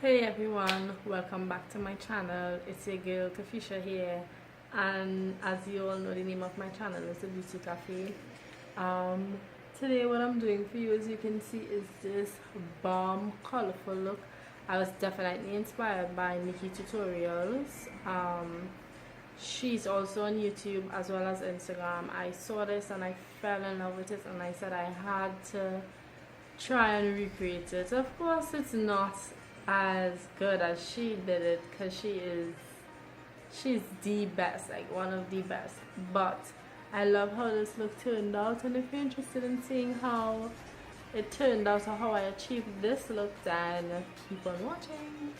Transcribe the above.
Hey everyone, welcome back to my channel. It's your girl Kafé here, and as you all know, the name of my channel is the Beauty Cafe. Today what I'm doing for you, as you can see, is this bomb colorful look. I was definitely inspired by NikkiTutorials. She's also on YouTube as well as Instagram. I saw this and I fell in love with it, and I said I had to try and recreate it. Of course, it's not as good as she did it, because she's the best, like one of the best. But I love how this look turned out, and if you're interested in seeing how it turned out or how I achieved this look, then keep on watching.